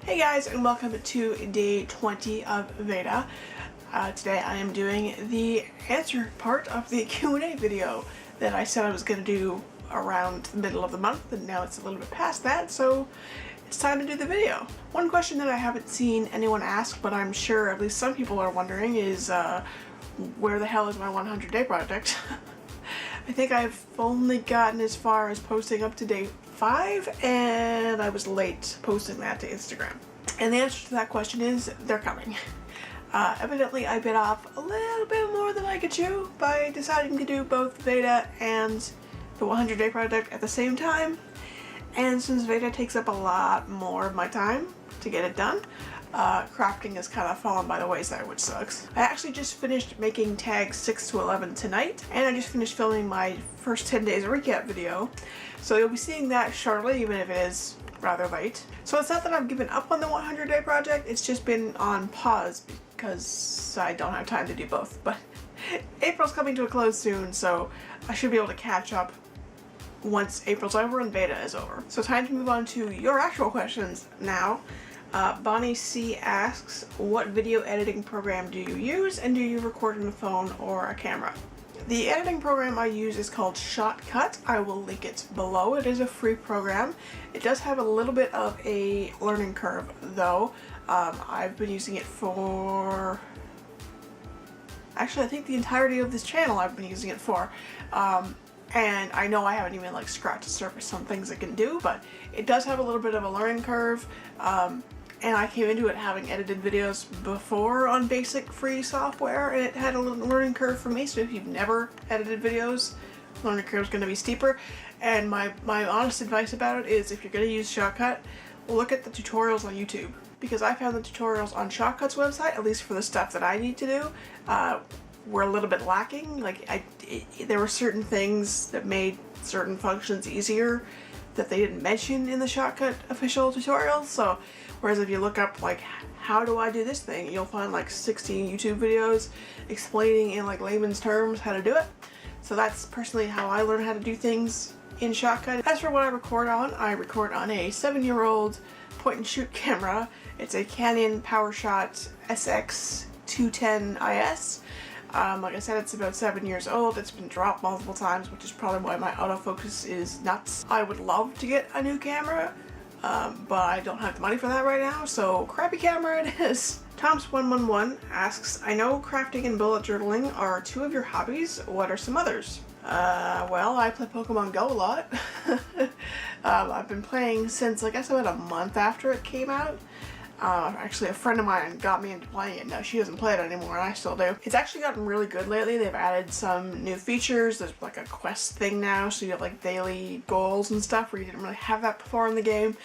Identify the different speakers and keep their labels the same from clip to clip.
Speaker 1: Hey guys, and welcome to day 20 of VEDA. Today I am doing the answer part of the Q&A video that I said I was going to do around the middle of the month, and now it's a little bit past that, so it's time to do the video. One question that I haven't seen anyone ask, but I'm sure at least some people are wondering, is where the hell is my 100-day project? I think I've only gotten as far as posting up to day 5, and I was late posting that to Instagram. And the answer to that question is, they're coming. Evidently I bit off a little bit more than I could chew by deciding to do both VEDA and the 100-day project at the same time. And since VEDA takes up a lot more of my time to get it done, crafting has kind of fallen by the wayside, which sucks. I actually just finished making tags 6 to 11 tonight, and I just finished filming my first 10 days recap video. So you'll be seeing that shortly, even if it is rather late. So it's not that I've given up on the 100-day project, it's just been on pause because I don't have time to do both. But April's coming to a close soon, so I should be able to catch up once April's over and VEDA is over. So time to move on to your actual questions now. Bonnie C asks, what video editing program do you use, and do you record on a phone or a camera? The editing program I use is called Shotcut. I will link it below. It is a free program. It does have a little bit of a learning curve though. I've been using it for... Actually, I think the entirety of this channel I've been using it for. And I know I haven't even like scratched the surface on things it can do, but it does have a little bit of a learning curve. And I came into it having edited videos before on basic free software, and it had a little learning curve for me, so if you've never edited videos, the learning curve is going to be steeper. And my honest advice about it is, if you're going to use Shotcut, look at the tutorials on YouTube. Because I found the tutorials on Shotcut's website, at least for the stuff that I need to do, were a little bit lacking. Like, there were certain things that made certain functions easier that they didn't mention in the Shotcut official tutorials. So, whereas if you look up like, how do I do this thing, you'll find like 16 YouTube videos explaining in like layman's terms how to do it. So that's personally how I learned how to do things in Shotcut. As for what I record on a 7-year-old point and shoot camera. It's a Canon PowerShot SX210 IS. Like I said, it's about 7 years old. It's been dropped multiple times, which is probably why my autofocus is nuts. I would love to get a new camera, but I don't have the money for that right now, so crappy camera it is. Tomps111 asks, I know crafting and bullet journaling are 2 of your hobbies. What are some others? Well, I play Pokemon Go a lot. I've been playing since, I guess, about a month after it came out. Actually, a friend of mine got me into playing it. Now she doesn't play it anymore, and I still do. It's actually gotten really good lately. They've added some new features. There's like a quest thing now, so you have like daily goals and stuff where you didn't really have that before in the game.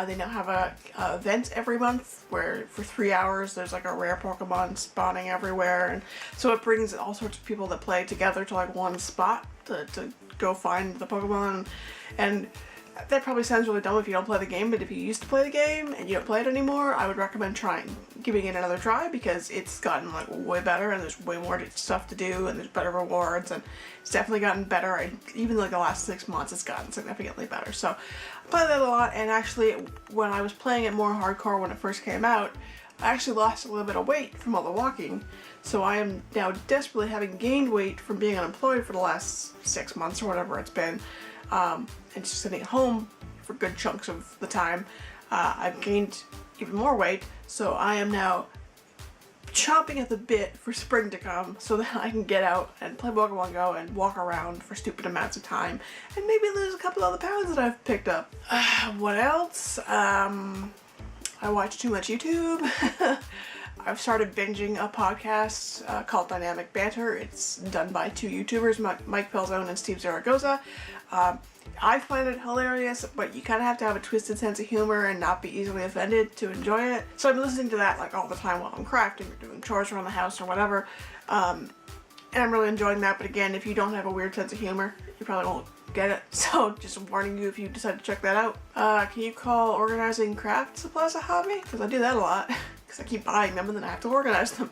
Speaker 1: They now have a event every month where for 3 hours there's like a rare Pokemon spawning everywhere, and so it brings all sorts of people that play together to like one spot to go find the Pokemon. And that probably sounds really dumb if you don't play the game, but if you used to play the game and you don't play it anymore, I would recommend giving it another try, because it's gotten like way better, and there's way more stuff to do, and there's better rewards, and it's definitely gotten better. Even like the last 6 months, it's gotten significantly better. So I play that a lot, and actually when I was playing it more hardcore when it first came out, I actually lost a little bit of weight from all the walking. So I am now desperately having gained weight from being unemployed for the last 6 months or whatever it's been. And just sitting at home for good chunks of the time. I've gained even more weight, so I am now chomping at the bit for spring to come so that I can get out and play Pokemon Go and walk around for stupid amounts of time and maybe lose a couple other pounds that I've picked up. What else? I watch too much YouTube. I've started binging a podcast called Dynamic Banter. It's done by 2 YouTubers, Mike Pelzone and Steve Zaragoza. I find it hilarious, but you kind of have to have a twisted sense of humor and not be easily offended to enjoy it. So I'm listening to that like all the time while I'm crafting or doing chores around the house or whatever. And I'm really enjoying that, but again, if you don't have a weird sense of humor, you probably won't get it. So just warning you if you decide to check that out. Can you call organizing craft supplies a hobby? Because I do that a lot. Because I keep buying them and then I have to organize them.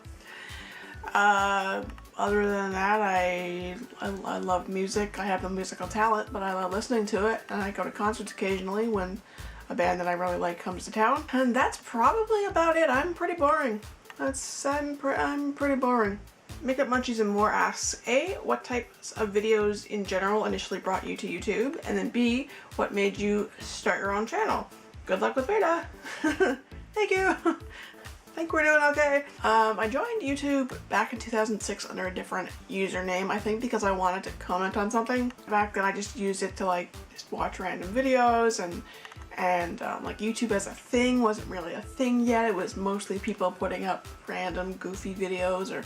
Speaker 1: Other than that, I love music. I have no musical talent, but I love listening to it, and I go to concerts occasionally when a band that I really like comes to town. And that's probably about it. I'm pretty boring. I'm pretty boring. Makeup Munchies and More asks, A, what types of videos in general initially brought you to YouTube? And then B, what made you start your own channel? Good luck with VEDA! Thank you! I think we're doing okay. I joined YouTube back in 2006 under a different username, I think because I wanted to comment on something. Back then I just used it to like just watch random videos and like YouTube as a thing wasn't really a thing yet. It was mostly people putting up random goofy videos or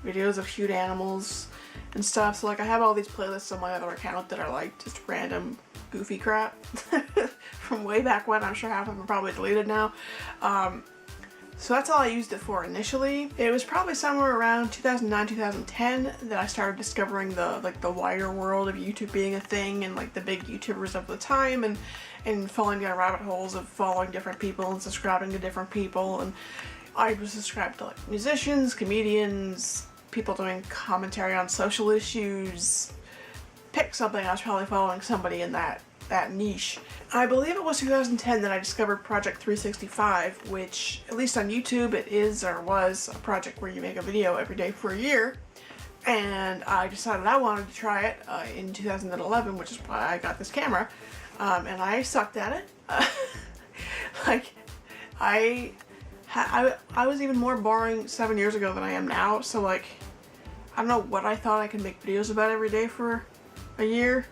Speaker 1: videos of cute animals and stuff. So like I have all these playlists on my other account that are like just random goofy crap from way back when. I'm sure half of them are probably deleted now. So that's all I used it for initially. It was probably somewhere around 2009, 2010 that I started discovering the wider world of YouTube being a thing and like the big YouTubers of the time and falling down rabbit holes of following different people and subscribing to different people. And I was subscribed to like musicians, comedians, people doing commentary on social issues. Pick something, I was probably following somebody in that niche. I believe it was 2010 that I discovered Project 365, which at least on YouTube it is or was a project where you make a video every day for a year. And I decided I wanted to try it in 2011, which is why I got this camera. And I sucked at it. Like, I was even more boring 7 years ago than I am now, so like, I don't know what I thought I could make videos about every day for a year.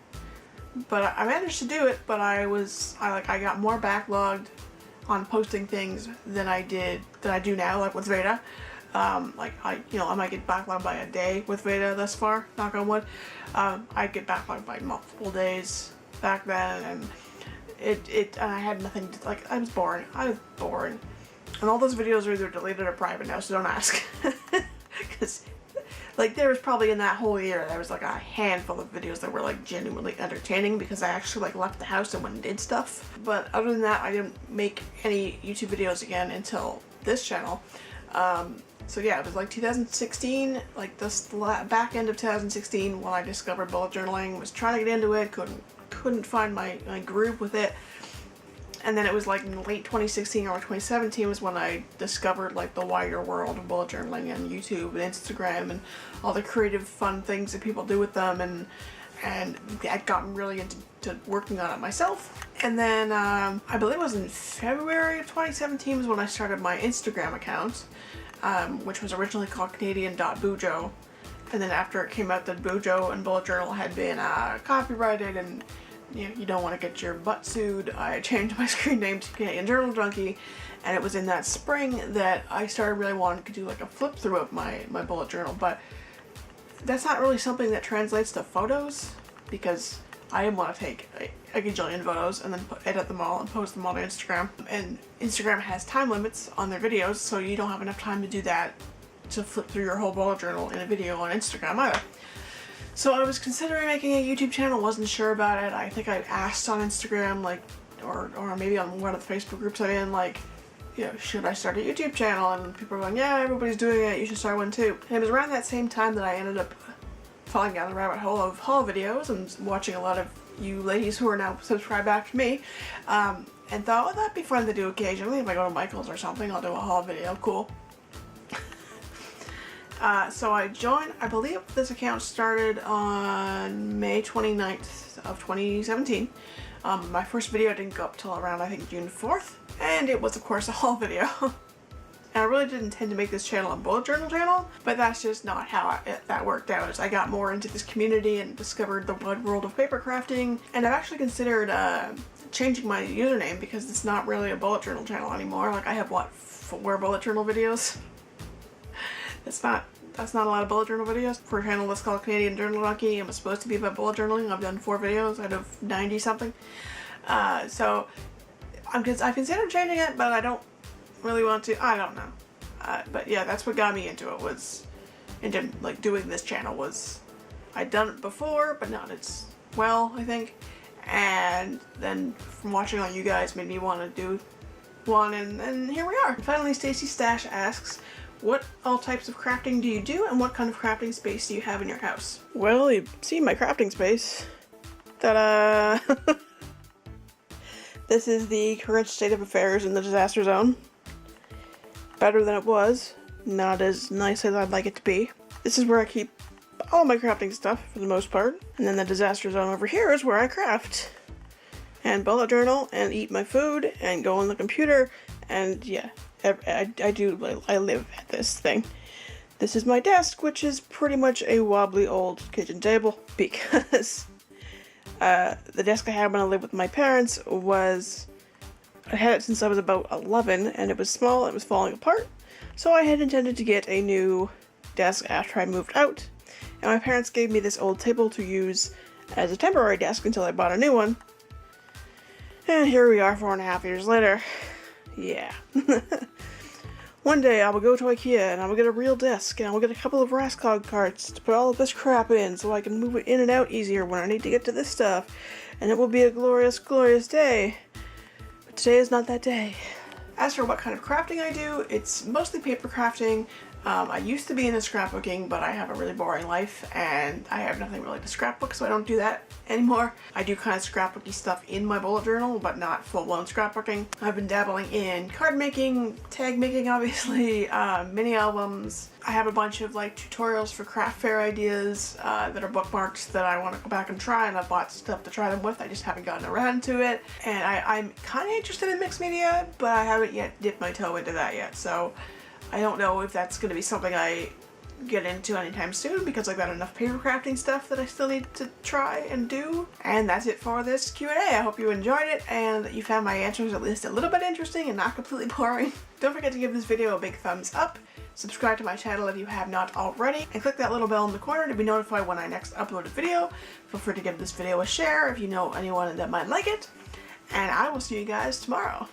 Speaker 1: But I managed to do it, but I got more backlogged on posting things than I do now, like with VEDA. Like I might get backlogged by a day with VEDA thus far, knock on wood. I'd get backlogged by multiple days back then, and and I had nothing to, like, I was boring. And all those videos are either deleted or private now, so don't ask. Because like there was probably in that whole year there was like a handful of videos that were like genuinely entertaining because I actually like left the house and went and did stuff. But other than that, I didn't make any YouTube videos again until this channel. So yeah, it was like 2016, like this back end of 2016 when I discovered bullet journaling. Was trying to get into it, couldn't find my groove with it. And then it was like in late 2016 or 2017 was when I discovered like the wider world of bullet journaling and YouTube and Instagram and all the creative fun things that people do with them, and I'd gotten really into working on it myself. And then I believe it was in February of 2017 was when I started my Instagram account, which was originally called Canadian.bujo. And then after it came out that Bujo and Bullet Journal had been copyrighted and you don't want to get your butt sued, I changed my screen name to Canadian Journal Junkie, and it was in that spring that I started really wanting to do like a flip through of my bullet journal. But that's not really something that translates to photos, because I didn't want to take a gajillion photos and then edit them all and post them on Instagram. And Instagram has time limits on their videos, so you don't have enough time to do that, to flip through your whole bullet journal in a video on Instagram either. So I was considering making a YouTube channel, wasn't sure about it. I think I asked on Instagram, like, or maybe on one of the Facebook groups I'm in, like, should I start a YouTube channel? And people were going, yeah, everybody's doing it, you should start one too. And it was around that same time that I ended up falling down the rabbit hole of haul videos and watching a lot of you ladies who are now subscribed back to me, and thought, well, that'd be fun to do occasionally. If I go to Michael's or something, I'll do a haul video, cool. So I joined, I believe this account started on May 29th of 2017. My first video didn't go up till around, I think, June 4th, and it was, of course, a haul video. And I really didn't intend to make this channel a bullet journal channel, but that's just not how that worked out. As I got more into this community and discovered the wide world of paper crafting, and I've actually considered changing my username because it's not really a bullet journal channel anymore. Like, I have, what, 4 bullet journal videos? That's not a lot of bullet journal videos for a channel that's called Canadian Journal Junkie. It was supposed to be about bullet journaling. I've done 4 videos out of 90 something. So I've considered changing it, but I don't really want to. I don't know. But yeah, that's what got me into it, was into like doing this channel. Was I'd done it before, but not as well, I think. And then from watching all you guys made me want to do one, and here we are. Finally, Stacy Stash asks, what all types of crafting do you do, and what kind of crafting space do you have in your house? Well, you've seen my crafting space. Ta-da! This is the current state of affairs in the disaster zone. Better than it was. Not as nice as I'd like it to be. This is where I keep all my crafting stuff for the most part. And then the disaster zone over here is where I craft. And bullet journal and eat my food and go on the computer. And yeah, I live at this thing. This is my desk, which is pretty much a wobbly old kitchen table because the desk I had when I lived with my parents I had it since I was about 11 and it was small and it was falling apart. So I had intended to get a new desk after I moved out. And my parents gave me this old table to use as a temporary desk until I bought a new one. And here we are 4.5 years later. Yeah. One day I will go to IKEA and I will get a real desk and I will get a couple of Raskog carts to put all of this crap in so I can move it in and out easier when I need to get to this stuff. And it will be a glorious, glorious day. But today is not that day. As for what kind of crafting I do, it's mostly paper crafting. I used to be into scrapbooking, but I have a really boring life and I have nothing really to scrapbook, so I don't do that anymore. I do kind of scrapbooky stuff in my bullet journal, but not full-blown scrapbooking. I've been dabbling in card making, tag making obviously, mini albums. I have a bunch of like tutorials for craft fair ideas that are bookmarked that I want to go back and try, and I've bought stuff to try them with. I just haven't gotten around to it. And I'm kind of interested in mixed media, but I haven't yet dipped my toe into that yet, so I don't know if that's going to be something I get into anytime soon because I've got enough paper crafting stuff that I still need to try and do. And that's it for this Q&A. I hope you enjoyed it and that you found my answers at least a little bit interesting and not completely boring. Don't forget to give this video a big thumbs up, subscribe to my channel if you have not already, and click that little bell in the corner to be notified when I next upload a video. Feel free to give this video a share if you know anyone that might like it, and I will see you guys tomorrow.